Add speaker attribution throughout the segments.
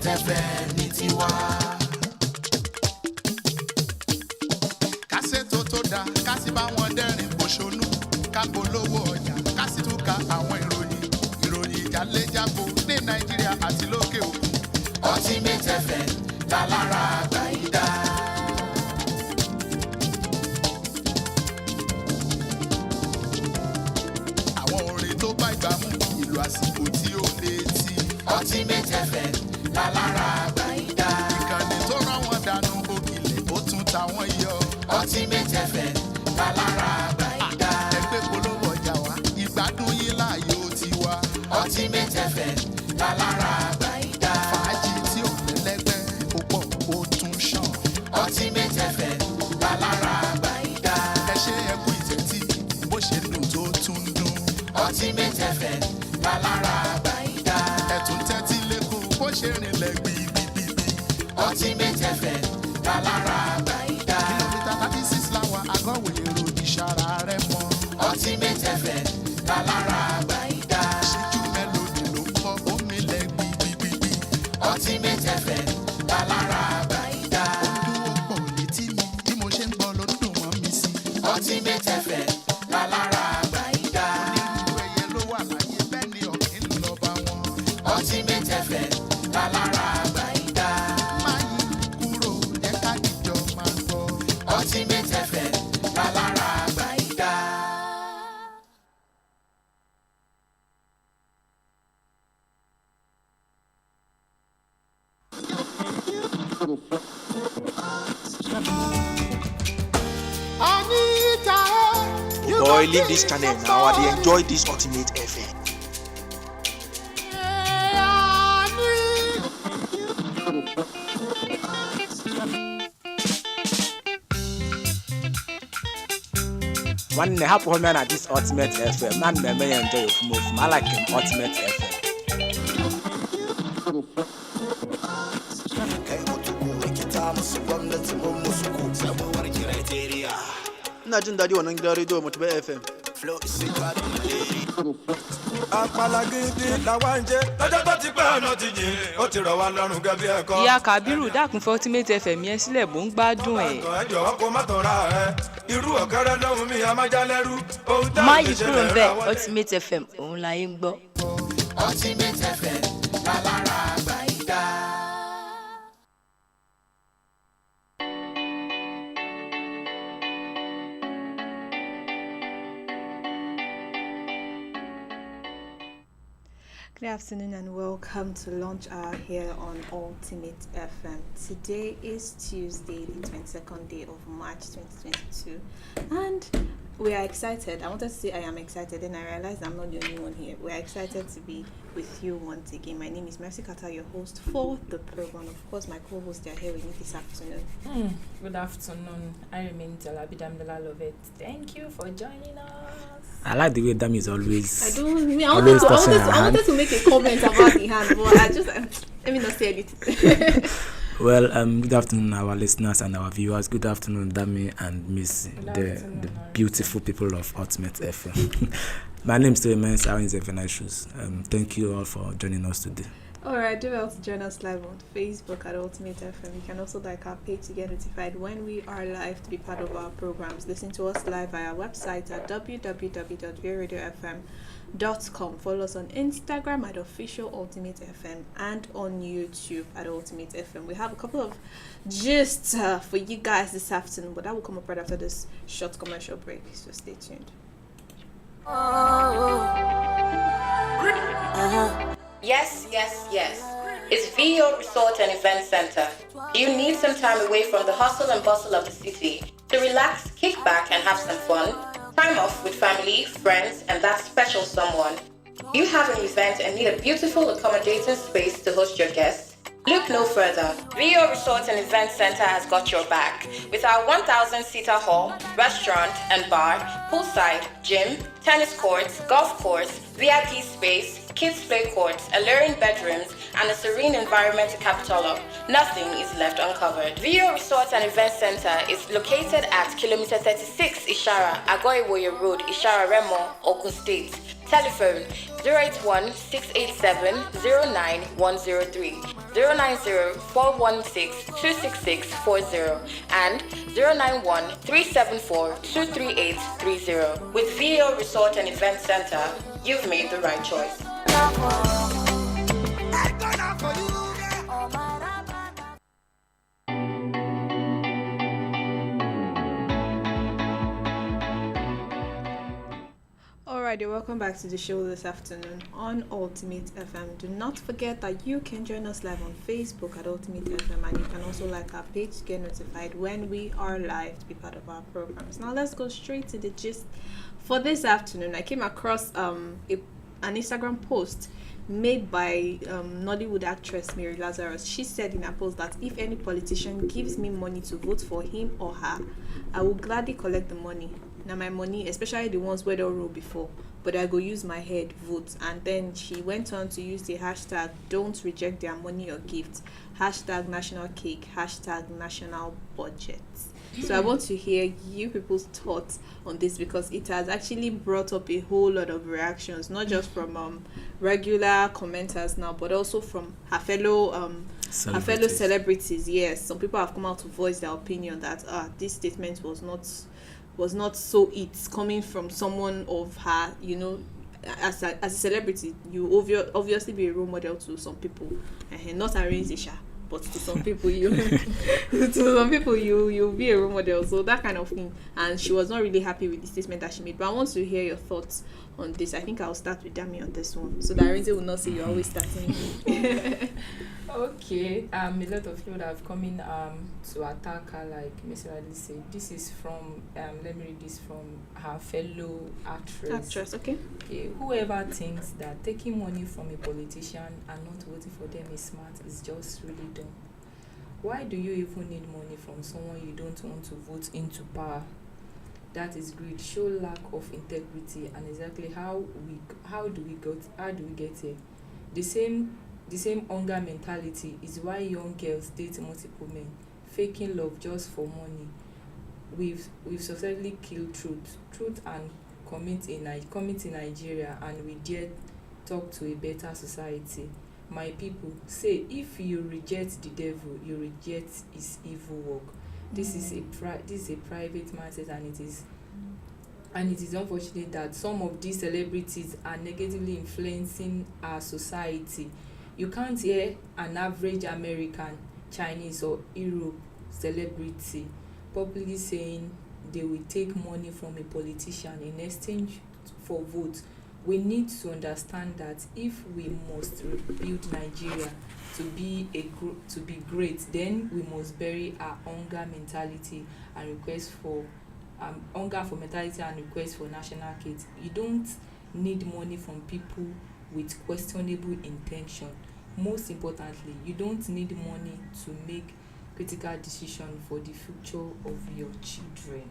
Speaker 1: Ultimate FM ní tiwa.
Speaker 2: Kásẹ̀ tó dá, kásì bá wọn dẹ́rìn pòṣónú, ká polówó ọjà, kásì tún ka àwọn ìròyìn ìjàlẹ́jàbò ní Nàìjíríà àti lókè òkun.
Speaker 1: Ultimate FM lálára àgbáyídá.
Speaker 2: Àwọn orin tó bá ìgbà mú, ìlú àsìkò tí ó lè ti.
Speaker 1: Ultimate FM lálára àgbáyídá.
Speaker 2: Ìkànnì tó rán wọn dànù òkìlẹ̀ ó tún ta wọ́n yọ.
Speaker 1: Ultimate FM lálára àgbáyídá.
Speaker 2: Ẹgbẹ́ polówó ọjà wa, ìgbádùn yín láàyò tiwa.
Speaker 1: Ultimate FM lálára àgbáyídá.
Speaker 2: Fàájì tí ò lẹ́lẹ́gbẹ́, ó pọ̀ ó tún ṣàn.
Speaker 1: Ultimate FM lálára àgbáyídá.
Speaker 2: Ẹ ṣe ẹkú ìtẹ́tí, bó ṣe dùn tó tún dùn.
Speaker 1: Ultimate FM lálára àgbáyídá.
Speaker 2: Ẹ tún tẹ́tí lẹ́kọ̀ọ́, bó ṣe rìnlẹ̀ gbìgbìgbì.
Speaker 1: Ultimate FM lálára àgbáyídá.
Speaker 2: Kìlómítà 36 láwa àgọ́wé èrò ìṣàrà rẹ̀ mọ́.
Speaker 1: Ultimate FM lálára àgbáyídá.
Speaker 2: Ṣíjú mélòdì ló ń kọ́ omi lẹ̀ gbìgbìgbì.
Speaker 1: Ultimate FM lálára àgbáyídá.
Speaker 2: Ó dúró pọ̀ létí mi, bí mo ṣe ń gbọ́ ló dùn mọ́ mi sí.
Speaker 1: Ultimate FM lálára àgbáyídá.
Speaker 2: Onírúurú ẹyẹ ló wà láyé, bẹ́ẹ̀ ni ọ̀kín lọ bá wọn.
Speaker 1: Ultimate FM lálára àgbáyídá.
Speaker 2: Má yí kúrò, jẹ́ ká dìjọ máa gbọ́.
Speaker 1: Ultimate FM lálára àgbáyídá.
Speaker 3: Boy, leave this channel now. I dey enjoy this Ultimate FM. One happy home at this Ultimate FM. Man, may enjoy your film. I like him, Ultimate FM. Ina jin daɗi wannan gidan rediyo Mutube FM.
Speaker 4: Apalagidi làwa ń jẹ lọ́jọ́ tó ti pẹ́ ọ̀nà ti jìn ó ti rọ̀ wá lọ́rùn gẹ́gẹ́ bí ẹ̀kọ́.
Speaker 5: Ìyá Kàbírù dákun fún Ultimate FM yẹn sílẹ̀ mò ń gbádùn ẹ̀.
Speaker 4: ẹ jọ̀wọ́ kó má tàn ra ẹ irú ọ̀kẹ́rẹ́ lóhùn mi àmájálẹ́rú ohun tá
Speaker 6: má
Speaker 4: a lè
Speaker 6: yí
Speaker 4: ṣe
Speaker 6: kúrò ń
Speaker 4: lẹ́ra
Speaker 6: bẹ̀
Speaker 4: wọlé.
Speaker 6: Ultimate FM òun la yín gbọ́.
Speaker 1: Ultimate FM lálára àgbáyídá.
Speaker 7: Good afternoon and welcome to Launch Hour here on Ultimate FM. Today is Tuesday, the 22nd day of March 2022, and we are excited. I wanted to say I am excited, and I realized I'm not the only one here. We are excited to be with you once again. My name is Mercy Kata, your host for the program. Of course, my co-hosts are here with me this afternoon.
Speaker 8: Good afternoon. I remain Jalabi Damdala Lovett. Thank you for joining us.
Speaker 3: I like the way Dami is always.
Speaker 7: I
Speaker 3: Always tossing her
Speaker 7: I wanted
Speaker 3: hand.
Speaker 7: to make a comment about the hand, but I just let me not say anything.
Speaker 3: Well, good afternoon, our listeners and our viewers. Good afternoon, Dami and Miss, the beautiful people of Ultimate FM. My name still remains Aaron Zevenashus. Thank you all for joining us today.
Speaker 7: Alright, do well to join us live on Facebook at Ultimate FM. You can also like our page to get notified when we are live to be part of our programs. Listen to us live via our website at www.viradiofm.com. Follow us on Instagram at Official Ultimate FM and on YouTube at Ultimate FM. We have a couple of gists for you guys this afternoon, but that will come up right after this short commercial break, so stay tuned.
Speaker 9: Yes, yes, yes. It's VO Resort and Event Center. You need some time away from the hustle and bustle of the city to relax, kick back, and have some fun. Time off with family, friends, and that special someone. You have an event and need a beautiful, accommodating space to host your guests? Look no further. VO Resort and Event Center has got your back. With our 1,000-seater hall, restaurant and bar, poolside, gym, tennis courts, golf course, VIP space, kids play courts, alluring bedrooms, and a serene environment to cap it all up, nothing is left uncovered. VO Resort and Event Center is located at kilometer 36 Ishara, Agoiwoye Road, Ishara Remo, Ogun State. Telephone 081 687 09103, 090 416 26640, and 091 374 23830. With VO Resort and Event Center, you've made the right choice.
Speaker 7: Alrighty, welcome back to the show this afternoon on Ultimate FM. Do not forget that you can join us live on Facebook at Ultimate FM, and you can also like our page to get notified when we are live to be part of our programs. Now let's go straight to the gist for this afternoon. I came across an Instagram post made by Nollywood actress Mary Lazarus. She said in her post that if any politician gives me money to vote for him or her, I will gladly collect the money. Now my money, especially the ones where they rule before, but I go use my head vote. And then she went on to use the hashtag don't reject their money or gifts, hashtag national cake, hashtag national budget. So I want to hear you people's thoughts on this, because it has actually brought up a whole lot of reactions, not just from regular commenters now, but also from her fellow celebrities. Yes, some people have come out to voice their opinion that this statement was not so it's coming from someone of her, as a celebrity. You obviously be a role model to some people, not Arinzisha, but to some people you you'll be a role model, so that kind of thing. And she was not really happy with the statement that she made. But I want to hear your thoughts on this. I think I'll start with Dami on this one, so that Arinze will not say you're always starting.
Speaker 8: Okay, a lot of people that have come in to attack her, like Mr. Adli said. This is from, let me read this from her fellow actress.
Speaker 7: Okay.
Speaker 8: Whoever thinks that taking money from a politician and not voting for them is smart is just really dumb. Why do you even need money from someone you don't want to vote into power? That is greed, show lack of integrity, and exactly how do we get here? The same hunger mentality is why young girls date multiple men, faking love just for money. We've successfully killed truth and commit in Nigeria, and we dare talk to a better society. My people, say if you reject the devil, you reject his evil work. This is a private mindset, and it is unfortunate that some of these celebrities are negatively influencing our society. You can't hear an average American, Chinese, or Europe celebrity publicly saying they will take money from a politician in exchange for votes. We need to understand that if we must rebuild Nigeria to be great, then we must bury our hunger mentality and request for national cake. You don't need money from people with questionable intention. Most importantly, you don't need money to make critical decisions for the future of your children.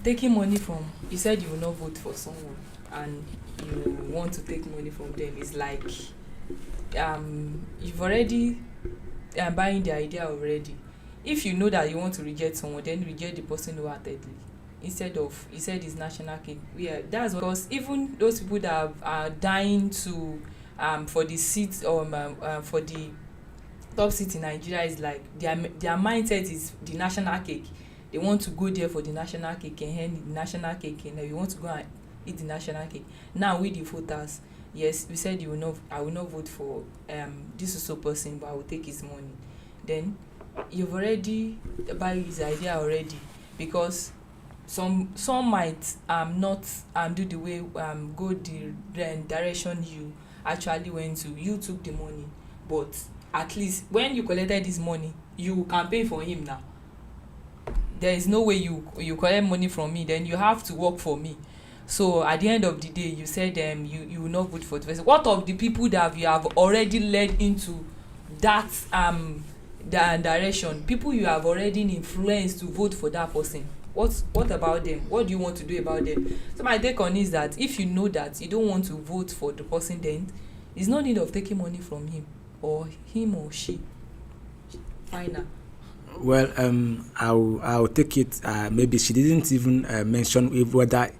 Speaker 8: Taking money from, you said you will not vote for someone and you want to take money from them, is like you've already buying the idea already. If you know that you want to reject someone, then reject the person wholeheartedly. Instead of, he said it's national cake. Yeah, that's because even those people that are dying to for the seat or for the top seat in Nigeria, is like their mindset is the national cake. They want to go there for the national cake and hand the national cake, and you want to go and eat the national cake. Now with the voters, yes, we said I will not vote for this also person, but I will take his money. Then you've already buy his idea already, because some might not do the way go the direction you actually went to. You took the money, but at least when you collected this money, you campaign for him. Now there is no way you collect money from me, then you have to work for me. So at the end of the day, you said you will not vote for the person. What of the people that you have already led into that direction? People you have already influenced to vote for that person. What about them? What do you want to do about them? So my take on is that if you know that you don't want to vote for the person, then there's no need of taking money from him or she. Final.
Speaker 3: Well, I'll take it. Maybe she didn't even mention whether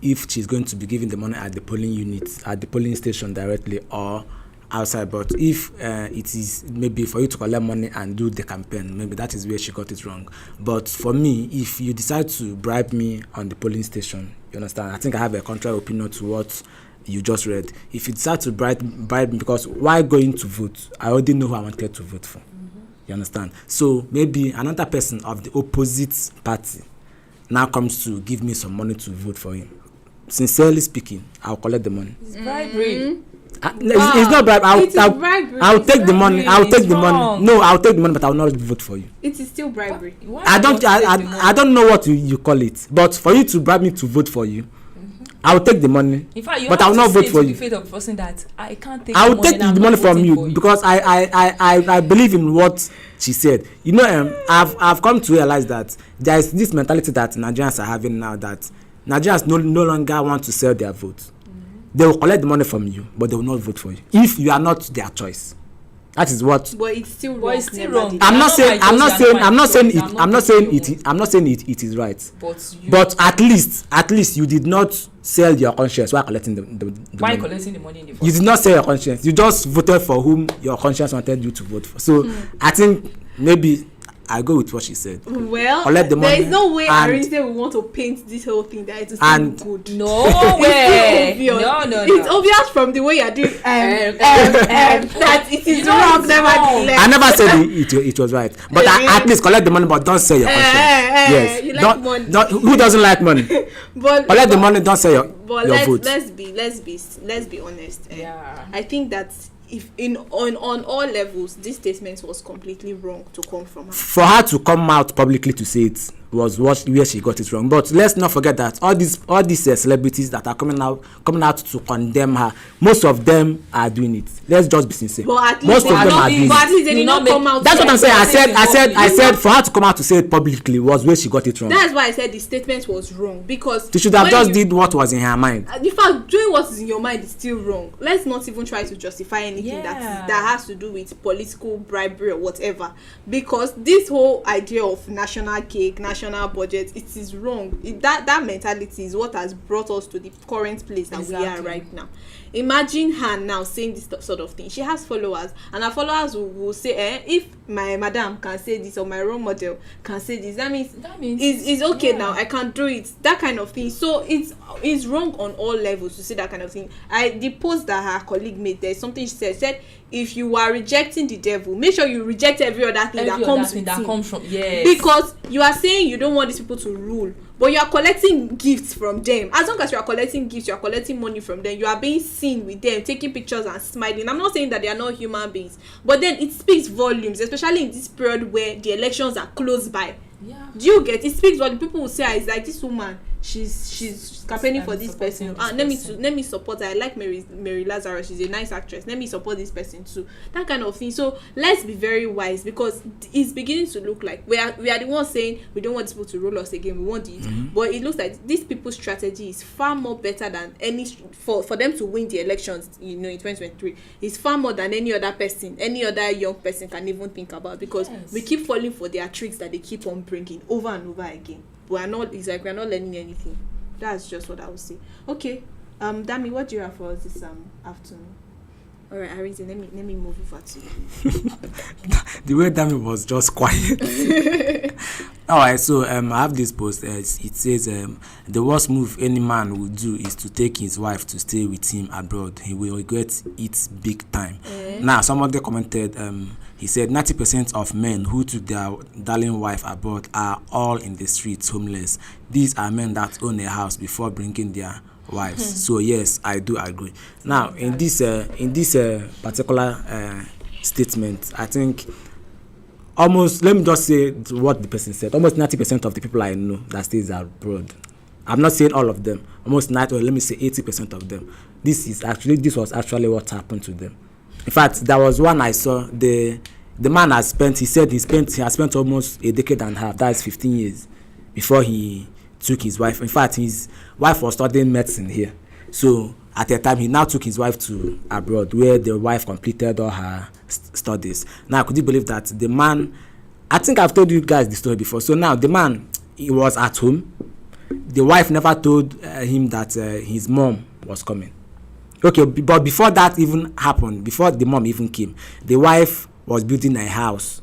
Speaker 3: if she's going to be giving the money at the polling unit, at the polling station directly, or outside. But if it is maybe for you to collect money and do the campaign, maybe that is where she got it wrong. But for me, if you decide to bribe me on the polling station, you understand, I think I have a contrary opinion to what you just read. If you decide to bribe me, because why going to vote? I already know who I wanted to vote for. You understand? So maybe another person of the opposite party now comes to give me some money to vote for him. Sincerely speaking, I'll collect the money.
Speaker 8: It's bribery.
Speaker 3: It's not bribe. I'll take the money. I'll take the money. No, I'll take the money, but I will not vote for you.
Speaker 7: It is still bribery.
Speaker 3: I don't know what you call it, but for you to bribe me to vote for you, I will take the money.
Speaker 8: In fact,
Speaker 3: but I will not vote for you.
Speaker 8: The person that I can't take.
Speaker 3: I will take the money from you because I believe in what she said. You know, I've come to realize that there is this mentality that Nigerians are having now, that Nigerians no longer want to sell their vote. They will collect the money from you, but they will not vote for you if you are not their choice. That is what.
Speaker 7: But it's still wrong.
Speaker 3: I'm not saying it is right. But at least you did not sell your conscience while collecting the
Speaker 8: Why
Speaker 3: money.
Speaker 8: Collecting the money in the
Speaker 3: You did not sell your conscience. You just voted for whom your conscience wanted you to vote for. So I think maybe I go with what she said.
Speaker 7: Well,
Speaker 3: collect the money.
Speaker 7: There is no way Arinze will want to paint this whole thing that it is good.
Speaker 8: No way. No.
Speaker 7: It's obvious from the way you are doing that it is wrong.
Speaker 3: I never said it was right. But at least collect the money, but don't sell your conscience. Yes.
Speaker 7: You like money.
Speaker 3: Who doesn't like money?
Speaker 7: But
Speaker 3: collect the money, don't sell your vote.
Speaker 7: Let's be honest.
Speaker 8: Yeah.
Speaker 7: I think that if on all levels, this statement was completely wrong to come from her.
Speaker 3: For her to come out publicly to say it was where she got it wrong. But let's not forget that all these celebrities that are coming out to condemn her, most of them are doing it. Let's just be sincere.
Speaker 7: But at least
Speaker 3: most of them are doing
Speaker 7: but at least they did not come out.
Speaker 3: That's what I'm saying. I said for her to come out to say it publicly was where she got it wrong.
Speaker 7: That's why I said the statement was wrong, because
Speaker 3: she should have just did what was in her mind.
Speaker 7: In fact, doing what is in your mind is still wrong. Let's not even try to justify anything that has to do with political bribery or whatever, because this whole idea of national cake, national budget, it is wrong. That mentality is what has brought us to the current place that we are right now. Imagine her now saying this sort of thing. She has followers, and her followers will say, if my madam can say this or my role model can say this, that means it's okay now. I can do it. That kind of thing. So it's wrong on all levels to say that kind of thing. The post that her colleague made, there's something she said, if you are rejecting the devil, make sure you reject every other thing that comes from. Yes. Because you are saying you don't want these people to rule, but you are collecting gifts from them. As long as you are collecting gifts, you are collecting money from them, you are being seen with them, taking pictures and smiling. I'm not saying that they are not human beings, but then it speaks volumes, especially in this period where the elections are close by. Yeah. Do you get it? Speaks volumes. People will say, it's like this woman, she's campaigning for this person. Let me support her. I like Mary Lazarus. She's a nice actress. Let me support this person too. That kind of thing. So let's be very wise, because it's beginning to look like we are the ones saying we don't want people to rule us again. We want it, but it looks like these people's strategy is far more better than any for them to win the elections. In 2023, it's far more than any other person, any other young person can even think about, because we keep falling for their tricks that they keep on bringing over and over again. We're not learning anything. That's just what I would say. Okay, Dami, what do you have for us this afternoon? All right, Arinze, let me move over to you.
Speaker 3: The way Dami was just quiet. All right, so I have this post. It says the worst move any man would do is to take his wife to stay with him abroad. He will regret it big time. Now, somebody commented. He said 90% of men who took their darling wife abroad are all in the streets, homeless. These are men that own a house before bringing their wives. So yes, I do agree. Now, in this particular statement, I think almost, let me just say what the person said. Almost 90% of the people I know that stays abroad. I'm not saying all of them. Almost 90, or let me say 80% of them. This was actually what happened to them. In fact, there was one I saw. The man has spent. He said he has spent almost a decade and a half. That is 15 years before he took his wife. In fact, his wife was studying medicine here. So at the time, he now took his wife to abroad, where the wife completed all her studies. Now, could you believe that the man? I think I've told you guys the story before. So now the man, he was at home. the wife never told him that his mom was coming. Okay, but before that even happened, before the mom even came, the wife was building a house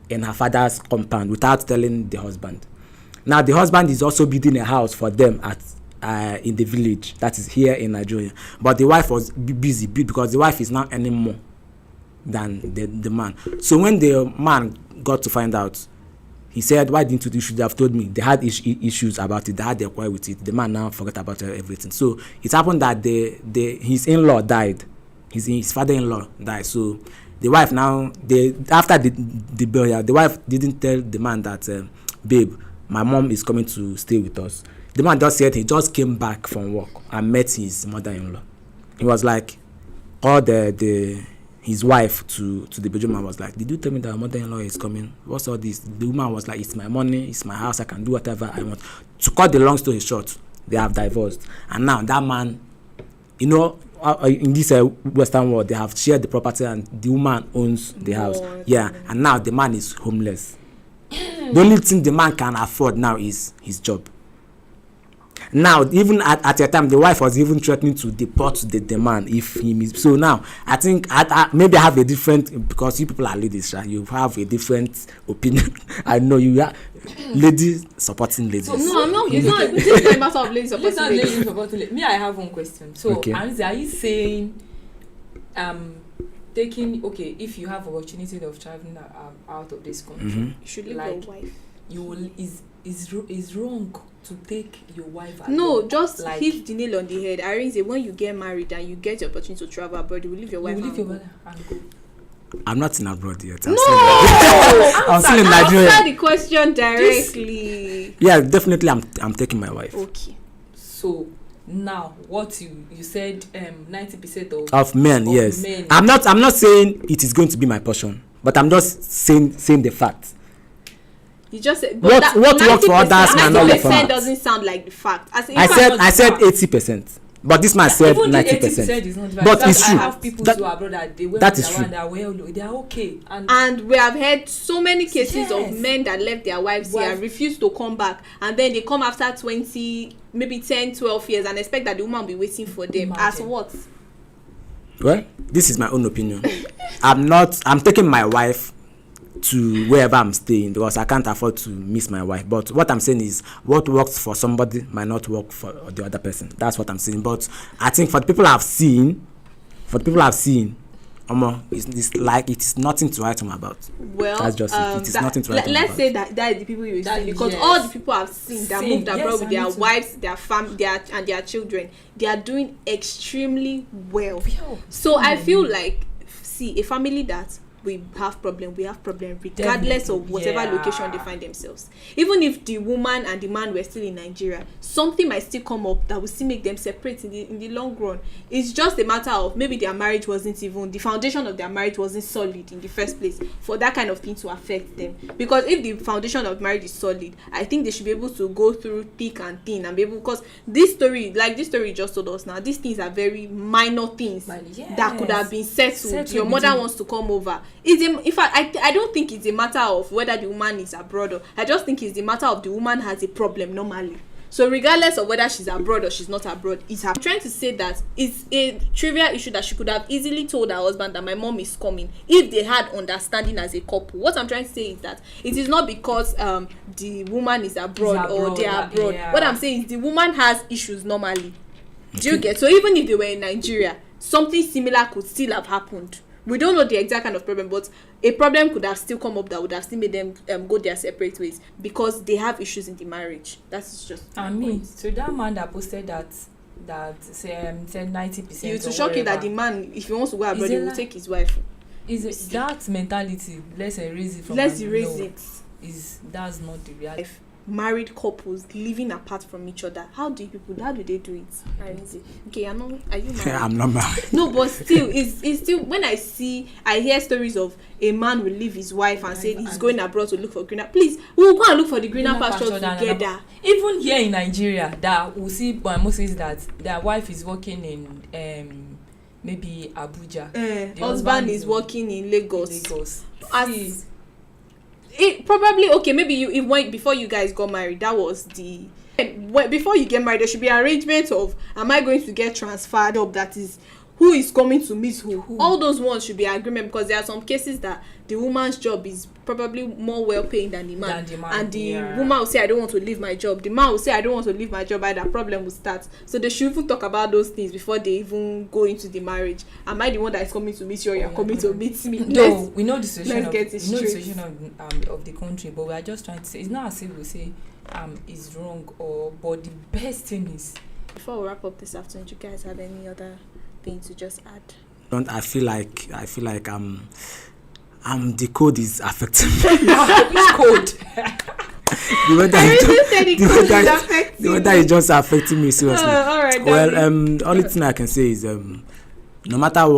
Speaker 3: in her father's compound without telling the husband. Now the husband is also building a house for them at in the village that is here in Nigeria, but the wife was busy because the wife is now earning more than the man. So when the man got to find out, he said, why didn't you should have told me? They had issues about it. They had their quarrel with it. The man now forgot about everything. So it happened that his in-law died. His father-in-law died. So the wife now, after the burial, the wife didn't tell the man that, babe, my mom is coming to stay with us. The man just said he just came back from work and met his mother-in-law. He was like, called his wife to the Belgian man, was like, did you tell me that my mother-in-law is coming? What's all this? The woman was like, it's my money, it's my house, I can do whatever I want. To cut the long story short, they have divorced. And now that man, in this Western world, they have shared the property and the woman owns the house. Yeah, and now the man is homeless. The only thing the man can afford now is his job. Now, even at a time, the wife was even threatening to deport the man if he misses. So now, I think maybe I have a different, because you people are ladies, right? You have a different opinion. I know you are ladies supporting ladies.
Speaker 8: So, no, I'm not. It's not. This is a matter of ladies supporting ladies. Me, I have one question. So, okay. Anzi, are you saying, if you have opportunity of traveling out of this country, you should leave your wife. You will is wrong to take your wife along.
Speaker 7: No, just hit the nail on the head. I say when you get married and you get the opportunity to travel abroad, you will leave your wife and go.
Speaker 3: I'm not in abroad yet.
Speaker 7: I'm still in Nigeria. Answer the question directly.
Speaker 3: Yeah, definitely I'm taking my wife.
Speaker 7: Okay.
Speaker 8: So now what you said 90%
Speaker 3: of men, yes. Men. I'm not saying it is going to be my portion, but I'm just saying the fact.
Speaker 7: You just said
Speaker 3: what works for others might not work for me.
Speaker 7: Doesn't sound like the fact.
Speaker 3: I said 80%, but this man said 90%. But it's true.
Speaker 8: I have people who are abroad that they went that is true. They are okay.
Speaker 7: And we have heard so many cases of men that left their wives here and refused to come back, and then they come after 20, maybe 10, 12 years and expect that the woman will be waiting for them. Imagine. As what?
Speaker 3: Well, this is my own opinion. I'm taking my wife to wherever I'm staying because I can't afford to miss my wife. But what I'm saying is what works for somebody might not work for the other person. That's what I'm saying. But I think for the people I've seen, it's like it is nothing to write home about.
Speaker 7: Well,
Speaker 3: that's just it is nothing to write home about.
Speaker 7: Let's say that is the people you see, because all the people I've seen that moved abroad with their wives, their family, and their children, they are doing extremely well. So I feel like, a family that we have problem regardless of whatever location they find themselves. Even if the woman and the man were still in Nigeria, something might still come up that will still make them separate in the long run. It's just a matter of maybe their marriage wasn't even, the foundation of their marriage wasn't solid in the first place for that kind of thing to affect them. Because if the foundation of marriage is solid, I think they should be able to go through thick and thin and be able, because this story you just told us now, these things are very minor things that could have been settled. Your mother wants to come over. In fact, I don't think it's a matter of whether the woman is abroad or, I just think it's the matter of the woman has a problem normally. So regardless of whether she's abroad or she's not abroad, I'm trying to say that it's a trivial issue that she could have easily told her husband that my mom is coming if they had understanding as a couple. What I'm trying to say is that it is not because the woman is abroad or they are abroad. Yeah. What I'm saying is the woman has issues normally. Do you get? So even if they were in Nigeria, something similar could still have happened. We don't know the exact kind of problem, but a problem could have still come up that would have still made them go their separate ways because they have issues in the marriage. That's just.
Speaker 8: So that man that posted that said 90%.
Speaker 7: You to shock you that the man, if he wants to go abroad, he will take his wife.
Speaker 8: Is that mentality? Let's erase it from.
Speaker 7: Let's erase it.
Speaker 8: That's not the reality.
Speaker 7: Married couples living apart from each other, how do they do it? Okay, are you married?
Speaker 3: I'm not married.
Speaker 7: No, but still, it's still, when I hear stories of a man will leave his wife and say he's going abroad to look for greener. Please, we'll go and look for the greener pasture together.
Speaker 8: Even here in Nigeria, that we'll see by Moses that their wife is working in maybe Abuja.
Speaker 7: The husband is working in Lagos. It probably, okay, maybe before you guys got married, that was the before you get married, there should be arrangement of, am I going to get transferred up, that is, who is coming to meet who. All those ones should be agreement, because there are some cases that the woman's job is probably more well paying than the man, and the woman will say, I don't want to leave my job, the man will say, I don't want to leave my job, and that problem will start. So they should even talk about those things before they even go into the marriage. Am I the one that is coming to meet you, or you're coming to meet me?
Speaker 8: No, we know the situation of the country, but we are just trying to say, it's not as if we say it's wrong, but the best thing is,
Speaker 7: before we wrap up this afternoon, do you guys have any other thing to just add?
Speaker 3: I feel like the code is affecting me.
Speaker 8: Which code?
Speaker 3: The weather is just affecting me seriously.
Speaker 7: All right,
Speaker 3: well, only thing I can say is no matter what